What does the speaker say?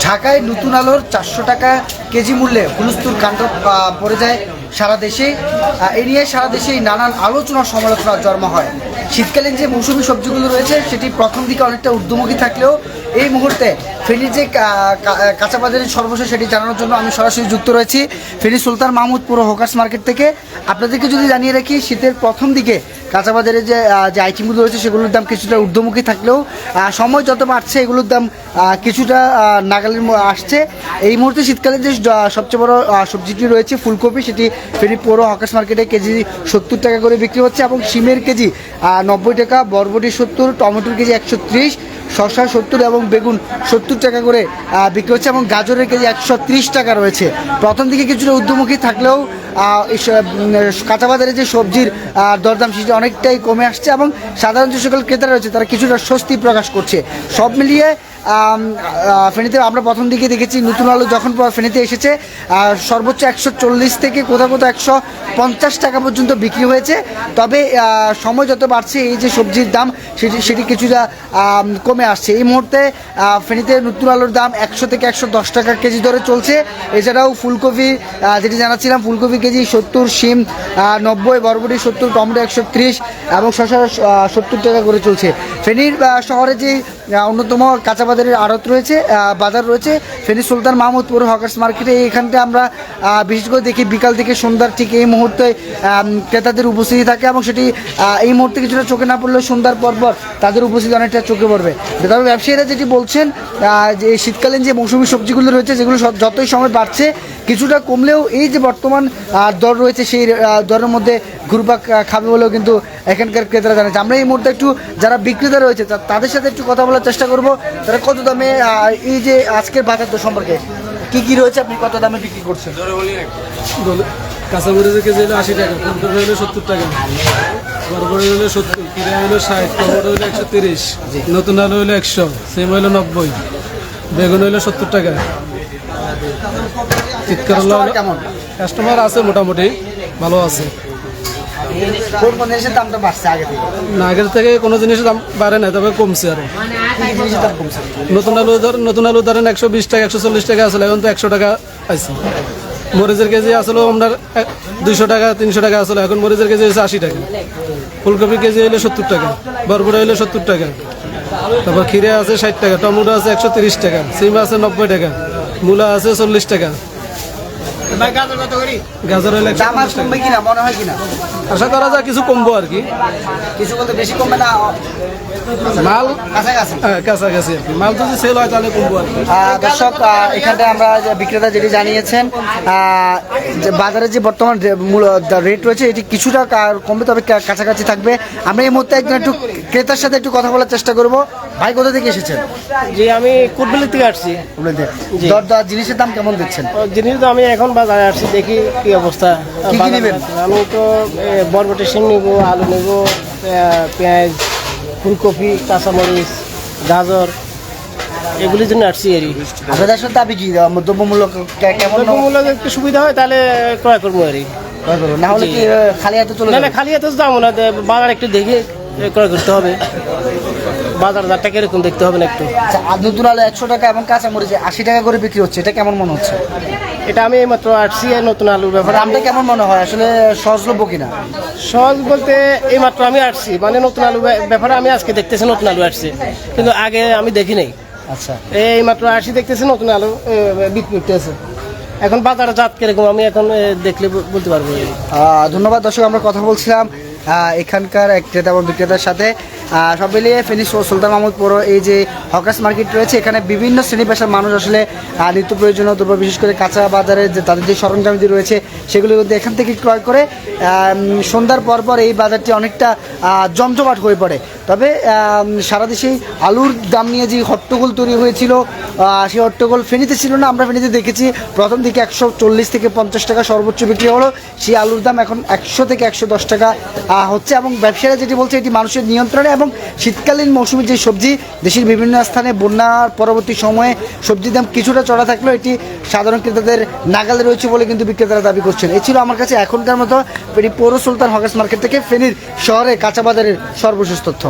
ঢাকায় নতুন আলোর 400 টাকা কেজি মূল্যে হুলস্থুল কাণ্ড পড়ে যায় সারা দেশে। এ নিয়ে সারা দেশেই নানান আলোচনা সমালোচনার জন্ম হয়। শীতকালীন যে মৌসুমি সবজিগুলো রয়েছে সেটি প্রথম দিকে অনেকটা ঊর্ধ্বমুখী থাকলেও এই মুহূর্তে ফেনীর যে কাঁচা বাজারের সর্বশেষ সেটি জানানোর জন্য আমি সরাসরি যুক্ত রয়েছি ফেনী সুলতান মাহমুদ পুরো হকার্স মার্কেট থেকে। আপনাদেরকে যদি জানিয়ে রাখি, শীতের প্রথম দিকে কাঁচা বাজারে যে আইটেমগুলো রয়েছে সেগুলোর দাম কিছুটা ঊর্ধ্বমুখী থাকলেও সময় যত বাড়ছে এগুলোর দাম কিছুটা নাগালের আসছে। এই মুহূর্তে শীতকালে যে সবচেয়ে বড় সবজিটি রয়েছে ফুলকপি, সেটি ফেনী পৌর হকার্স মার্কেটে কেজি 70 টাকা করে বিক্রি হচ্ছে এবং শিমের কেজি 90 টাকা, বরবটি 70, টমেটোর কেজি 130, শসা 70 এবং বেগুন 70 টাকা করে বিক্রি হচ্ছে এবং গাজরের কেজি 130 টাকা রয়েছে। প্রথম দিকে কিছুটা ঊর্ধ্বমুখী থাকলেও কাঁচা বাজারে যে সবজির দরদাম সেটি অনেকটাই কমে আসছে এবং সাধারণ যে সকল ক্রেতারা রয়েছে তারা কিছুটা স্বস্তি প্রকাশ করছে। সব মিলিয়ে ফেনীতে আমরা প্রথম দিকে দেখেছি নতুন আলু যখন ফেনীতে এসেছে সর্বোচ্চ 140 থেকে কোথাও কোথাও 150 টাকা পর্যন্ত বিক্রি হয়েছে। তবে সময় যত বাড়ছে এই যে সবজির দাম সেটি কিছুটা কমে আসছে। এই মুহূর্তে ফেনীতে নতুন আলুর দাম 100 থেকে 110 টাকা কেজি ধরে চলছে। এছাড়াও ফুলকপি যেটি জানাচ্ছিলাম, ফুলকপি কেজি 70, শিম 90, বরবটি 70, টমেটো 130 এবং শসা 70 টাকা করে চলছে। ফেনীর শহরে যে অন্যতম কাঁচা বাজারের আড়ত রয়েছে, বাজার রয়েছে ফেনী সুলতান মাহমুদ পৌর হকার্স মার্কেটে। এইখানটা আমরা বিশেষ করে দেখি বিকাল থেকে সন্ধ্যার ঠিক এই মুহূর্তে ক্রেতাদের উপস্থিতি থাকে এবং সেটি এই মুহূর্তে কিছুটা চোখে না পড়লেও সন্ধ্যার পর তাদের উপস্থিতি অনেকটা চোখে পড়বে। তবে ব্যবসায়ীরা যেটি বলছেন যে শীতকালীন যে মৌসুমি সবজিগুলো রয়েছে যেগুলো যতই সময় বাড়ছে কিছুটা কমলেও এই যে বর্তমান দর রয়েছে সেই দরের মধ্যে ঘুরপাক খাবে বলেও কিন্তু এখানকার ক্রেতারা জানাচ্ছে। আমরা এই মুহূর্তে একটু যারা বিক্রেতা রয়েছে তাদের সাথে একটু কথা বলার চেষ্টা করব। তারা কত দামে এই যে আজকের বাজার দর সম্পর্কে কি রয়েছে, আপনি কত দামে বিক্রি করছেন? কাঁচামরিচের কেজি হলো 80 টাকা, ফুলকপি হলো 70 টাকা, বরবটি হলো 70, কিরা হলো 60, টমেটো হলো 130, নতুন আলু হলো 100, সিম হলো 90, বেগুন হলো 70 টাকা। শীতকাল কেমন কাস্টমার আছে, মোটামুটি ভালো আছে। কোন জিনিসের দামটা বাড়ছে আগে থেকে? না, আগের থেকে কোনো জিনিসের দাম বাড়ে না, তবে কমছে আরো। নতুন আলু ধরেন 120 টাকা 140 টাকা আসলে, এখন তো 100 টাকা পাইছে। মরিচের কেজি আসলে আপনার 200 টাকা 300 টাকা আসলে, এখন মরিচের কেজি হচ্ছে 80 টাকা। ফুলকপি কেজি হলো 70 টাকা, বরবটি হলো 70 টাকা, তারপর খিরা আছে 60 টাকা, টমেটো আছে 130 টাকা, সিম আছে 90 টাকা, মূলা আছে 40 টাকা। গাজর হলে আশা করা যায় কিছু কমবো আর কি, কিছু বলতে বেশি কমবে না, মাল কাছাকাছি কাছাকাছি আর কি। মাল যদি সেল হয় তাহলে কমবো আর কি। দর্শক, এখানে আমরা বিক্রেতা যেটি জানিয়েছেন যে বাজারে যে বর্তমান রেট রয়েছে এটি কিছুটা কমবে, তবে কাছাকাছি থাকবে। আমরা এই মুহূর্তে একজন একটু ক্রেতার সাথে একটু কথা বলার চেষ্টা করব। ভাই, কোথা থেকে এসেছেন? জি, আমি কুটবেলি থেকে আসছি। জিনিসের দাম কেমন দিচ্ছেন? জিনিস তো আমি এখন বাজারে আসছি, দেখি কি অবস্থা। কি নেবেন? আমি তো বরবটি, শিম নেবো, আলু নেবো, পেঁয়াজ, ফুলকপি, কাঁচামরিচ, গাজর, এগুলির জন্য আসছি। এরই আপনাদের সাথে দাবি কি দ্রব্যমূল্য কেমন? দ্রব্যমূল্য একটু সুবিধা হয় তাহলে ক্রয় করবো এরই, না হলে কি খালি হাতে চলে? না, খালি হাতে যাবো না, বাজার একটু দেখে ক্রয় করতে হবে। বাজার দারটা কিরকম দেখতে হবে না একটু। নতুন আলু 100 টাকা এবং কাঁচামরিচ 80 টাকা করে বিক্রি হচ্ছে, এটা কেমন মনে হচ্ছে? এটা আমি এইমাত্র আসছি নতুন আলুর ব্যাপারে। দামটা কেমন মনে হয়, আসলে সহজলভ্য কিনা? সহজ বলতে এইমাত্র আমি আসছি, মানে নতুন আলু ব্যাপারে আমি আজকে দেখতেছি নতুন আলু আসছে, কিন্তু আগে আমি দেখি নাই। আচ্ছা, এইমাত্র আসি দেখতেছি নতুন আলু বিক্রি করতেছে। এখন বাজারে জাত কিরকম আমি এখন দেখলে বলতে পারবো। ধন্যবাদ। দর্শক, আমরা কথা বলছিলাম এখানকার এক ক্রেতা এবং বিক্রেতার সাথে। সব মিলিয়ে ফেনী সুলতান মাহমুদ পৌর এই যে হকার্স মার্কেট রয়েছে, এখানে বিভিন্ন শ্রেণী পেশার মানুষ আসলে নিত্য প্রয়োজনীয় দ্রব্য, বিশেষ করে কাঁচা বাজারে যে তাদের যে সরঞ্জামটি রয়েছে সেগুলি কিন্তু এখান থেকে ক্রয় করে সন্ধ্যার পর এই বাজারটি অনেকটা জমজমাট হয়ে পড়ে। তবে সারা দেশেই আলুর দাম নিয়ে যে হট্টগোল তৈরি হয়েছিল সেই হট্টগোল ফেনীতে ছিল না। আমরা ফেনীতে দেখেছি প্রথম দিকে 140 থেকে 50 টাকা সর্বোচ্চ বিক্রি হলো, সেই আলুর দাম এখন 100 থেকে 110 টাকা হচ্ছে এবং ব্যবসায়ীরা যেটি বলছে এটি মানুষের নিয়ন্ত্রণে। এবং শীতকালীন মৌসুমী যে সবজি দেশের বিভিন্ন স্থানে বন্যার পরবর্তী সময়ে সবজির দাম কিছুটা চড়া থাকলেও এটি সাধারণ ক্রেতাদের নাগালে রয়েছে বলে কিন্তু বিক্রেতারা দাবি করছেন। এই ছিল আমার কাছে এখনকার মতো পৌর সুলতান হকার্স মার্কেট থেকে ফেনীর শহরে কাঁচা বাজারের সর্বশেষ তথ্য।